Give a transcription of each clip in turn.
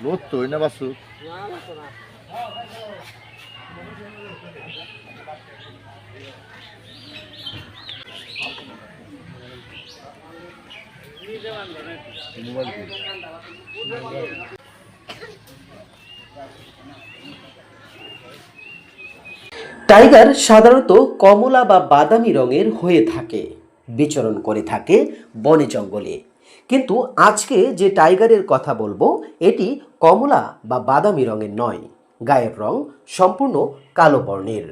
লোদ তো না বাসু টাইগার সাধারণত কমলা বা বাদামি রঙের হয়ে থাকে, বিচরণ করে থাকে বনে জঙ্গলে। কিন্তু আজকে যে টাইগারের কথা বলবো এটি কমলা বা বাদামি রঙের নয়, গায়ের রং সম্পূর্ণ কালো বর্ণের।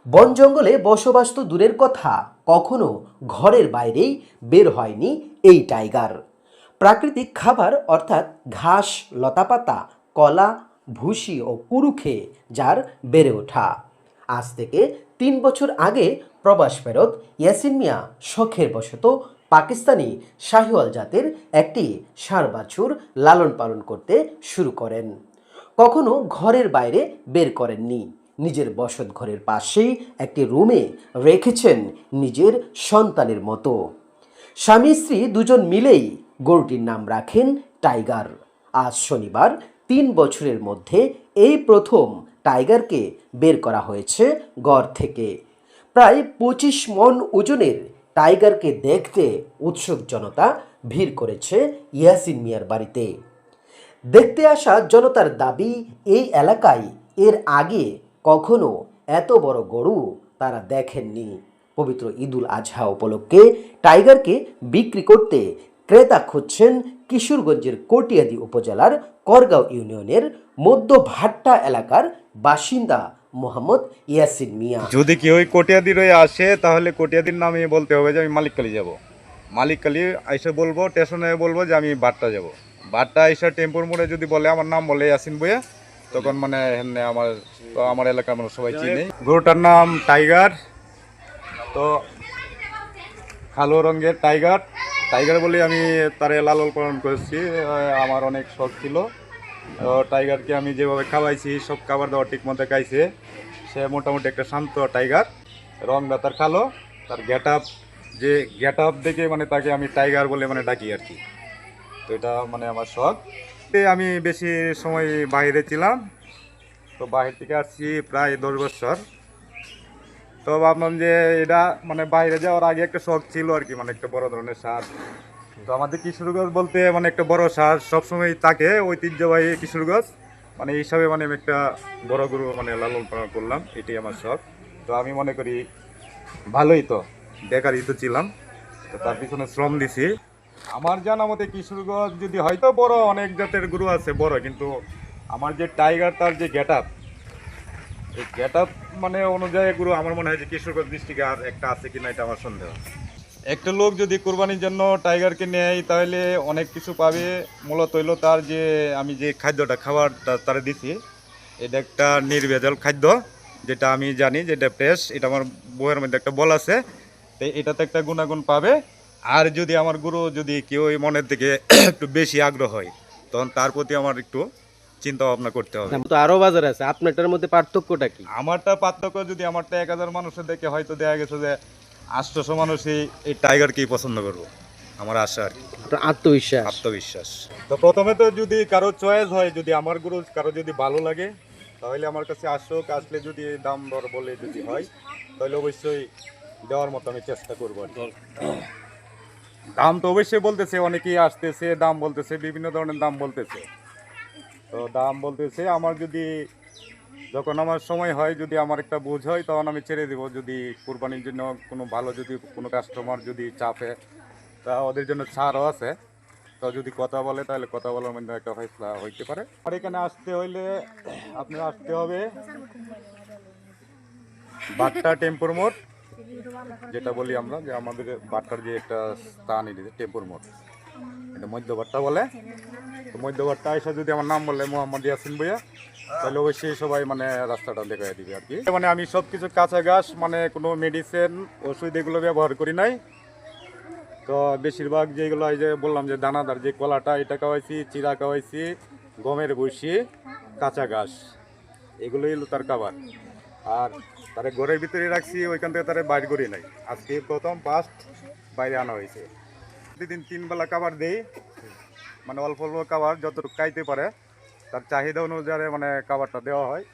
বন জঙ্গলে বসবাস তো দূরের কথা, কখনো ঘরের বাইরেই বের হয়নি এই টাইগার। প্রাকৃতিক খাবার অর্থাৎ ঘাস, লতাপাতা, কলা, ভুসি ও কুরু খেয়ে যার বেড়ে ওঠা। আজ থেকে ৩ বছর আগে প্রবাস ফেরত ইয়াসিন মিয়া শখের বশত পাকিস্তানি শাহিওয়াল জাতের একটি ষাঁড় বাছুর লালন পালন করতে শুরু করেন। কখনো ঘরের বাইরে বের করেননি, নিজের বসত ঘরের পাশেই একটি রুমে রেখেছেন নিজের সন্তানের মতো। স্বামী স্ত্রী দুজন মিলেই গরুটির নাম রাখেন টাইগার। আজ শনিবার ৩ বছরের মধ্যে এই প্রথম টাইগারকে বের করা হয়েছে ঘর থেকে। প্রায় ২৫ মণ ওজনের টাইগারকে দেখতে উৎসুক জনতা ভিড় করেছে ইয়াসিন মিয়ার বাড়িতে। দেখতে আসা জনতার দাবি, এই এলাকায় এর আগে কখনো এত বড় গরু তারা দেখেননি। পবিত্র ঈদুল আজহা উপলক্ষে টাইগারকে বিক্রি করতে ক্রেতা খুঁজছেন কিশোরগঞ্জের কটিয়াদী উপজেলার করগাঁও ইউনিয়নের মধ্য ভাট্টা এলাকার বাসিন্দা মোহাম্মদ ইয়াসিন মিয়া। যদি কেউ ওই কটিয়াদির হয়ে আসে তাহলে কটিয়াদির নামে বলতে হবে যে আমি মালিককালি যাব। মালিককালি এসে বলবো, স্টেশনে বলবো যে আমি বাট্টা যাব। বাট্টা এসে টেম্পুর মোড়ে যদি বলে আমার নাম বলে ইয়াসিন বইয়া, তখন মানে এখানে আমার এলাকার মানুষ সবাই চিনে। গরুটার নাম টাইগার। তো কালো রঙের টাইগার টাইগার বলে আমি তারে লালন পালন করেছি। আমার অনেক শখ ছিল। টাইগারকে আমি যেভাবে খাওয়াইছি, সব খাবার দাবার ঠিক মতো খাইছে। সে মোটামুটি একটা শান্ত টাইগার। রংটা তার কালো, তার গেট আপ দেখে মানে তাকে আমি টাইগার বলে মানে ডাকি আর কি। তো এটা মানে আমার শখ। আমি বেশি সময় বাইরে ছিলাম, তো বাইরে থেকে আসছি প্রায় 10 বছর। তো ভাবলাম যে এটা মানে বাইরে যাওয়ার আগে একটা শখ ছিল আর কি, মানে একটা বড় ধরনের ষাঁড়। তো আমাদের কিশোরগঞ্জ বলতে মানে একটা বড় ষাঁড় সবসময় থাকে, ঐতিহ্যবাহী কিশোরগঞ্জ মানে এই হিসাবে মানে আমি একটা বড় গরু মানে লালন পালন করলাম, এটাই আমার শখ। তো আমি মনে করি ভালোই, তো বেকারই তো ছিলাম, তো তার পিছনে শ্রম দিছি। আমার জানা মতে কিশোরগঞ্জ যদি হয়তো বড় অনেক জাতের গরু আছে বড়, কিন্তু আমার যে টাইগার তার যে গেট আপ, এই গেট আপ মানে অনুযায়ী গরু আমার মনে হয় যে কিশোরগঞ্জ ডিস্ট্রিক্টে আর একটা আছে কিনা এটা আমার সন্দেহ। একটা লোক যদি কোরবানির জন্য টাইগারকে নেয় তাহলে অনেক কিছু পাবে। মূলত হইল তার যে আমি যে খাদ্যটা খাবারটা তারা দিছি, এটা একটা নির্ভেজাল খাদ্য, যেটা আমি জানি যেটা ফ্রেশ। এটা আমার বইয়ের মধ্যে একটা বল আছে, তো এটাতে একটা গুণাগুণ পাবে। আর যদি আমার গরু যদি কেউ মনের থেকে একটু বেশি আগ্রহ হয়, তখন তার প্রতি আমার একটু চিন্তা ভাবনা করতে হবে। তো আরো বাজার আছে, আপনারটার মধ্যে পার্থক্যটা কি? আমারটা পার্থক্য যদি আমারটা 1000 মানুষের দেখে হয়তো দেখা গেছে যে 800 মানুষই এই টাইগারকেই পছন্দ করবো, আমার আশা আর কি। আপনার আত্মবিশ্বাস। আত্মবিশ্বাস। তো প্রথমে তো যদি কারো চয়েস হয়, যদি আমার গরু কারো যদি ভালো লাগে, তাহলে আমার কাছে আসুক। আসলে যদি দাম দর বলে যদি হয়, তাহলে অবশ্যই দেওয়ার মতো আমি চেষ্টা করবো আর কি। দাম তো অবশ্যই বলতেছে, অনেকেই আসতেছে দাম বলতেছে, বিভিন্ন ধরনের দাম বলতেছে। তো দাম বলতেছে, আমার যদি যখন আমার সময় হয়, যদি আমার একটা বোঝ হয়, তখন আমি ছেড়ে দেবো। যদি কুরবানির জন্য কোনো ভালো যদি কোনো কাস্টমার যদি চাপে, তা ওদের জন্য ছাড়ও আছে। তো যদি কথা বলে তাহলে কথা বলার মধ্যে একটা ফয়সলা হইতে পারে। আর এখানে আসতে হইলে আপনার আসতে হবে বাট্টা টেম্পুর মোড়, যেটা বলি আমরা যে আমাদের বাট্টার যে একটা স্থান, এটা টেম্পুর মোড়, এটা মধ্যবাট্টা বলে। তো মধ্যবাট্টা এসে যদি আমার নাম বলে মোহাম্মদ ইয়াসিন ভাইয়া, তাহলে অবশ্যই সবাই মানে রাস্তাটা দেখাই দিবে আর কি। মানে আমি সব কিছু কাঁচা ঘাস, মানে কোনো মেডিসিন ওষুধ এগুলো ব্যবহার করি নাই। তো বেশিরভাগ যেগুলো এই যে বললাম যে দানাদার যে কলাটা, এটা খাওয়াইছি, চিরা খাওয়াইছি, গমের ভুসি, কাঁচা ঘাস, এগুলোই হলো তার খাবার। আর তারে ঘরের ভিতরে রাখছি, ওইখান থেকে তারে বাইর করি নাই। আজকে প্রথম ফার্স্ট বাইরে আনা হয়েছে। প্রতিদিন 3 বেলা খাবার দেই, মানে অল্প অল্প খাবার যতটুকু খাইতে পারে। তার চাহিদা অনুযায়ী মানে খাবারটা দেওয়া হয়।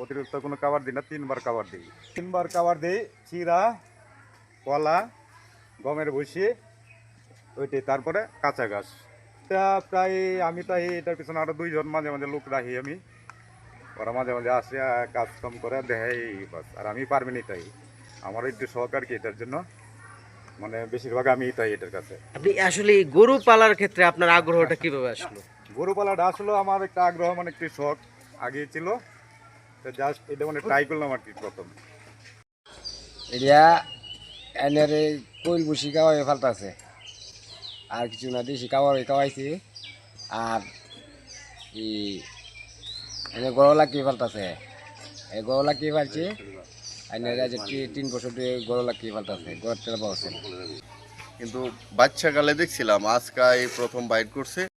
অতিরিক্ত কোনো খাবার দিই না, 3 বার খাবার দিই। 3 বার খাবার দিই, চিরা, কলা, গমের ভুসি, ওইটাই, তারপরে কাঁচা ঘাস। এটা প্রায় আমি তাই এটার পিছনে আরও 2 জন মাঝে মাঝে লোক রাখি আমি। ওরা মাঝে মাঝে আসে, কাজ কাম করে দেয়, বাস। আর আমি পারবেন এটাই, আমার একটু শখ আর কি এটার জন্য, মানে বেশিরভাগ আমি এটাই এটার কাছে। আপনি আসলে এই গরু পালার ক্ষেত্রে আপনার আগ্রহটা কিভাবে আসলো? গরু পালাটা আসলে আমার একটা আগ্রহ, মানে একটি শখ আগে ছিল, জাস্ট এটা মানে ট্রাই করলাম আর কি প্রথম। এটা এনের কইল বসি খাওয়াই ফালতাছে, আর কিছু না, দেশি খাওয়াই খাওয়াইছি। আর এনে গরলা কি ফালতাছে, এই গরলা কি ফালছে, এনের যে 3 বছর ধরে গরলা কি ফালতাছে, গড় তেল পাওয়া। কিন্তু বাচ্চাকালে দেখছিলাম, আজকে এই প্রথম বাইট করছে।